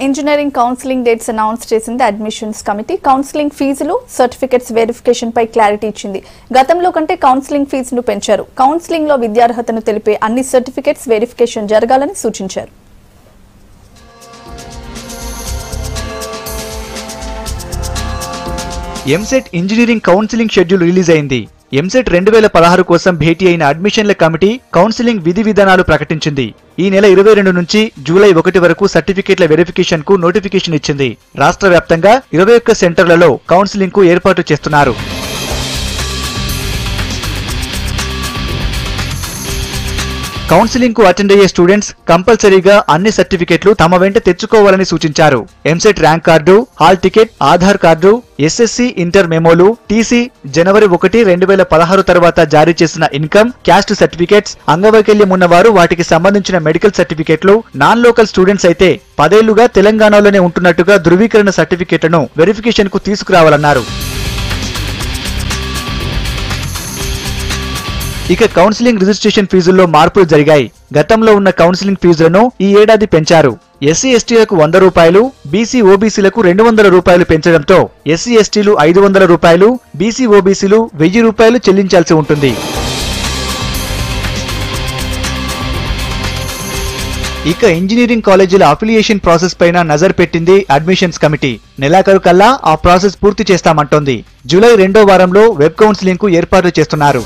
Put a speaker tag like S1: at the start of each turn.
S1: Engineering counselling dates announce చేసింది admissions committee. Counselling ఫీజులు, certificates verification పై clarity ఇచ్చింది. గతంలో కంటే కౌన్సిలింగ్ ఫీజును పెంచారు. కౌన్సిలింగ్ లో విద్యార్హతను తెలిపే అన్ని సర్టిఫికెట్స్ వెరిఫికేషన్ జరగాలని సూచించారు.
S2: EAMCET engineering counselling schedule release అయింది. ఎంసెట్ 2016 కోసం భేటీ అయిన అడ్మిషన్ల కమిటీ కౌన్సిలింగ్ విధి విధానాలు ప్రకటించింది. ఈ నెల 22 నుంచి జూలై 1 వరకు సర్టిఫికెట్ల వెరిఫికేషన్ కు నోటిఫికేషన్ ఇచ్చింది. రాష్ట్ర వ్యాప్తంగా 21 సెంటర్లలో కౌన్సిలింగ్ కు ఏర్పాటు చేస్తున్నారు. కౌన్సిలింగ్ కు అటెండ్ అయ్యే స్టూడెంట్స్ కంపల్సరీగా అన్ని సర్టిఫికెట్లు తమ వెంట తెచ్చుకోవాలని సూచించారు. EAMCET rank card, hall ticket, Aadhaar card, SSC inter మెమోలు, టీసీ, జనవరి 1, 2016 తర్వాత జారీ చేసిన ఇన్కమ్, క్యాస్ట్ సర్టిఫికెట్స్, అంగవైకల్యం ఉన్నవారు వాటికి సంబంధించిన మెడికల్ సర్టిఫికెట్లు, నాన్ లోకల్ స్టూడెంట్స్ అయితే 10 ఏళ్లుగా తెలంగాణలోనే ఉంటున్నట్టుగా ధృవీకరణ సర్టిఫికెట్లను వెరిఫికేషన్ కు తీసుకురావాలన్నారు. ఇక కౌన్సిలింగ్ రిజిస్ట్రేషన్ ఫీజుల్లో మార్పులు జరిగాయి. గతంలో ఉన్న కౌన్సిలింగ్ ఫీజులను ఈ ఏడాది పెంచారు. ఎస్సీ ఎస్టీలకు 100 రూపాయలు, బీసీ ఓబీసీలకు 200 రూపాయలు పెంచడంతో ఎస్సీ ఎస్టీలు 500 రూపాయలు, బీసీ ఓబీసీలు 1000 రూపాయలు చెల్లించాల్సి ఉంటుంది. ఇక ఇంజనీరింగ్ కాలేజీల అఫిలియేషన్ ప్రాసెస్ పైన నజర్ పెట్టింది అడ్మిషన్స్ కమిటీ. నెలాఖరు కల్లా ఆ ప్రాసెస్ పూర్తి చేస్తామంటోంది. జూలై 2వ వారంలో వెబ్ కౌన్సిలింగ్ కు ఏర్పాట్లు చేస్తున్నారు.